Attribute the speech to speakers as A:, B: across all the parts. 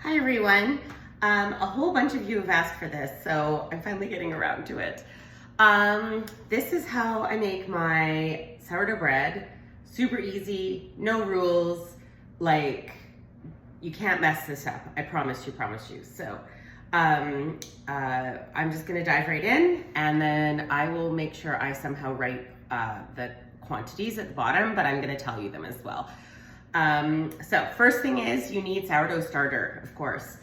A: Hi everyone. A whole bunch of you have asked for this, so I'm finally getting around to it. This is how I make my sourdough bread. Super easy, no rules, like you can't mess this up. I promise you. So I'm just gonna dive right in, and then I will make sure I somehow write the quantities at the bottom, but I'm gonna tell you them as well. So first thing is you need sourdough starter, of course.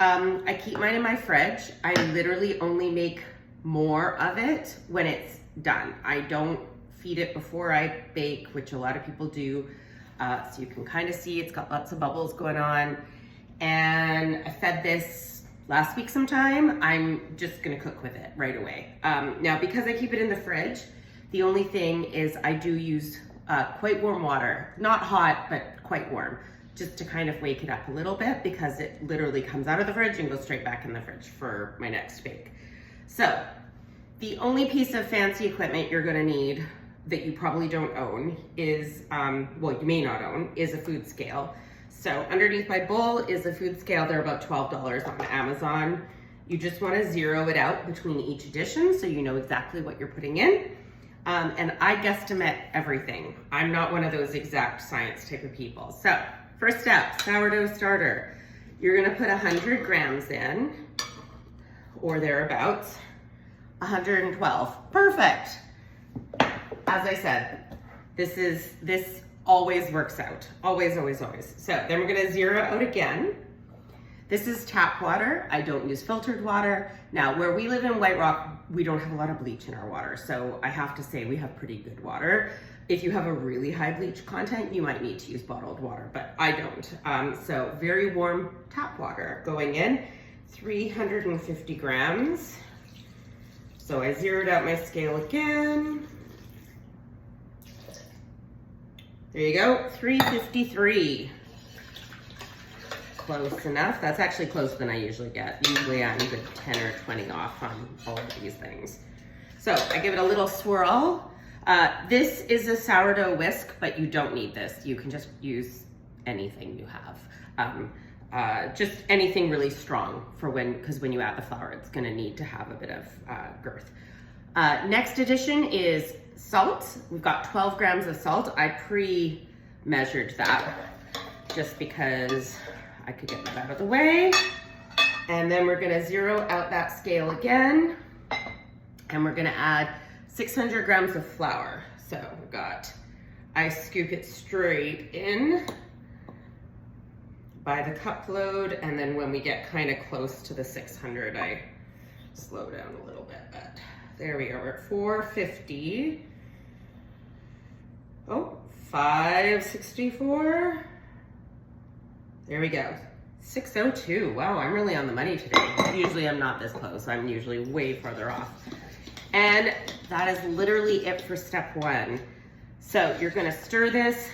A: I keep mine in my fridge. I literally only make more of it when it's done. I don't feed it before I bake, which a lot of people do. So you can kind of see it's got lots of bubbles going on. And I fed this last week sometime. I'm just gonna cook with it right away. Now, because I keep it in the fridge, the only thing is I do use quite warm water, not hot, but quite warm, just to kind of wake it up a little bit, because it literally comes out of the fridge and goes straight back in the fridge for my next bake. So the only piece of fancy equipment you're gonna need that you probably don't own is, well, you may not own, is a food scale. So underneath my bowl is a food scale. They're about $12 on Amazon. You just wanna zero it out between each addition so you know exactly what you're putting in. And I guesstimate everything. I'm not one of those exact science type of people. So first step, sourdough starter. You're gonna put 100 grams in, or thereabouts, 112, perfect. As I said, this always works out, always. So then we're gonna zero out again. This is tap water. I don't use filtered water. Now, where we live in White Rock, we don't have a lot of bleach in our water. So I have to say we have pretty good water. If you have a really high bleach content, you might need to use bottled water, but I don't. So very warm tap water going in, 350 grams. So I zeroed out my scale again. There you go, 353. Close enough. That's actually closer than I usually get. Usually I'm good 10 or 20 off on all of these things. So I give it a little swirl. This is a sourdough whisk, but you don't need this. You can just use anything you have. Just anything really strong for because when you add the flour, it's gonna need to have a bit of girth. Next addition is salt. We've got 12 grams of salt. I pre-measured that just because I could get that out of the way. And then we're gonna zero out that scale again. And we're gonna add 600 grams of flour. So we've got, I scoop it straight in by the cup load. And then when we get kind of close to the 600, I slow down a little bit, but there we go, we're at 450. Oh, 564. There we go, 602. Wow, I'm really on the money today. Usually I'm not this close. I'm usually way farther off. And that is literally it for step one. So you're gonna stir this.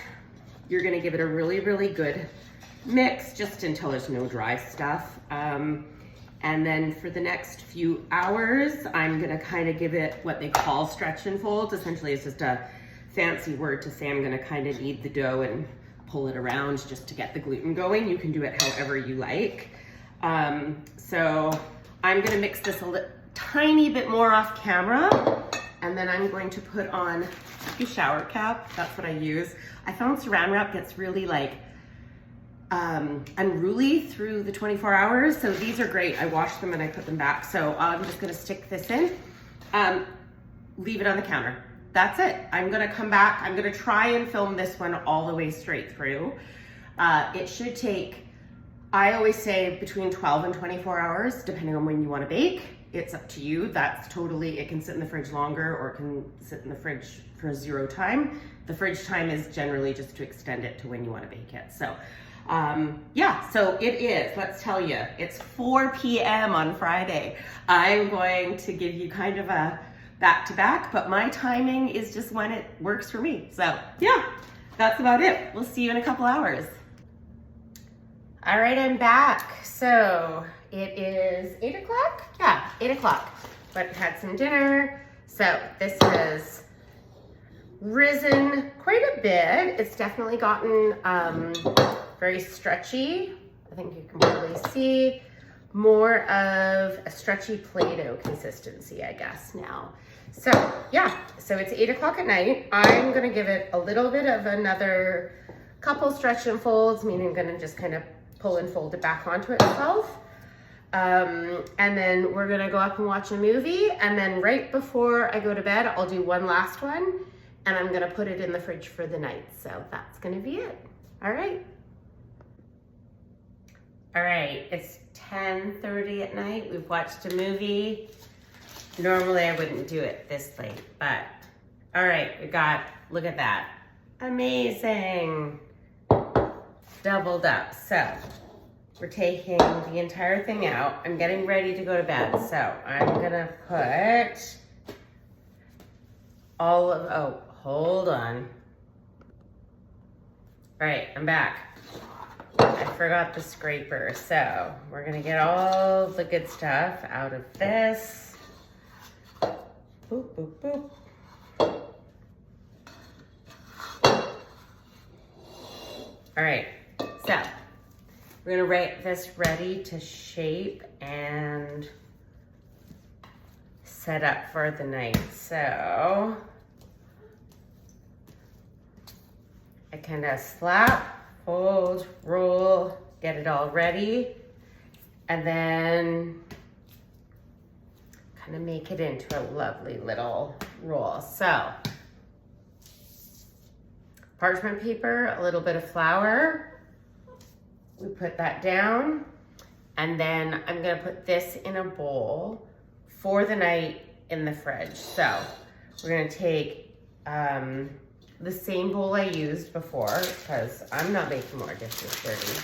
A: You're gonna give it a really good mix just until there's no dry stuff. And then for the next few hours, I'm gonna kind of give it what they call stretch and fold. Essentially, it's just a fancy word to say I'm gonna kind of knead the dough and pull it around just to get the gluten going. You can do it however you like. So I'm gonna mix this a tiny bit more off camera, and then I'm going to put on a shower cap. That's what I use. I found saran wrap gets really like unruly through the 24 hours. So these are great. I wash them and I put them back. So I'm just gonna stick this in, leave it on the counter. That's it. I'm gonna come back. I'm gonna try and film this one all the way straight through. It should take, I always say between 12 and 24 hours, depending on when you wanna bake. It's up to you. That's totally, it can sit in the fridge longer or it can sit in the fridge for zero time. The fridge time is generally just to extend it to when you wanna bake it. So yeah, so it is, let's tell you, it's 4 p.m. on Friday. I'm going to give you kind of a back to back, but my timing is just when it works for me. So yeah, that's about it. We'll see you in a couple hours. All right, I'm back. So it is 8 o'clock? Yeah, 8 o'clock. But had some dinner. So this has risen quite a bit. It's definitely gotten very stretchy. I think you can probably see more of a stretchy Play-Doh consistency, I guess now. So yeah, so it's 8 o'clock at night. I'm gonna give it a little bit of another couple stretch and folds, meaning I'm gonna just kind of pull and fold it back onto itself. And then we're gonna go up and watch a movie, and then right before I go to bed, I'll do one last one, and I'm gonna put it in the fridge for the night. So that's gonna be it. All right. All right, it's 10:30 at night. We've watched a movie. Normally I wouldn't do it this late, but all right, we got, look at that. Amazing. Doubled up. So we're taking the entire thing out. I'm getting ready to go to bed. So I'm gonna put all of, oh, hold on. All right, I'm back. I forgot the scraper. So we're gonna get all the good stuff out of this. Boop, boop, boop. All right, so we're gonna get this ready to shape and set up for the night. So I kind of slap, fold, roll, get it all ready, and then kind of make it into a lovely little roll. So parchment paper, a little bit of flour. We put that down, and then I'm gonna put this in a bowl for the night in the fridge. So we're gonna take the same bowl I used before, because I'm not making more dishes dirty.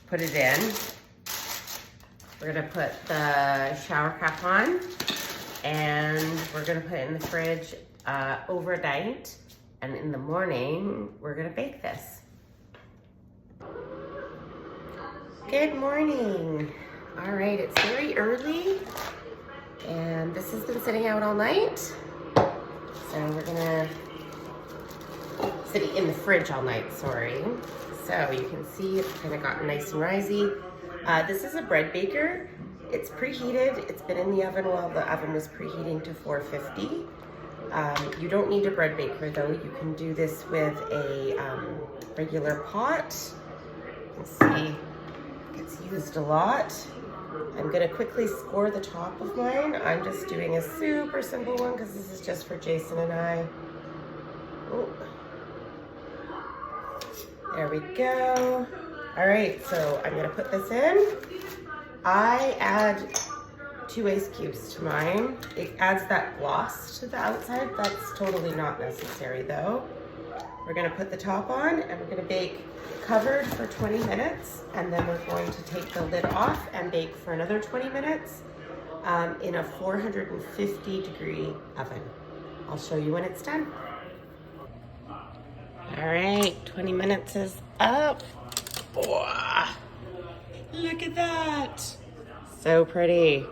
A: Put it in. We're gonna put the shower cap on, and we're gonna put it in the fridge overnight. And in the morning, we're gonna bake this. Good morning. All right, it's very early, and this has been sitting out all night. So we're gonna sit it in the fridge all night, sorry. So you can see it's kind of gotten nice and risy. This is a bread baker. It's preheated. It's been in the oven while the oven was preheating to 450. You don't need a bread baker though. You can do this with a regular pot. You can see it's used a lot. I'm gonna quickly score the top of mine. I'm just doing a super simple one because this is just for Jason and I. Oh. There we go. All right, so I'm gonna put this in. I add 2 ice cubes to mine. It adds that gloss to the outside. That's totally not necessary though. We're gonna put the top on, and we're gonna bake covered for 20 minutes, and then we're going to take the lid off and bake for another 20 minutes in a 450-degree oven. I'll show you when it's done. All right, 20 minutes is up. Wow. Look at that. So pretty.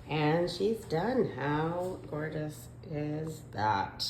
A: And she's done. How gorgeous is that?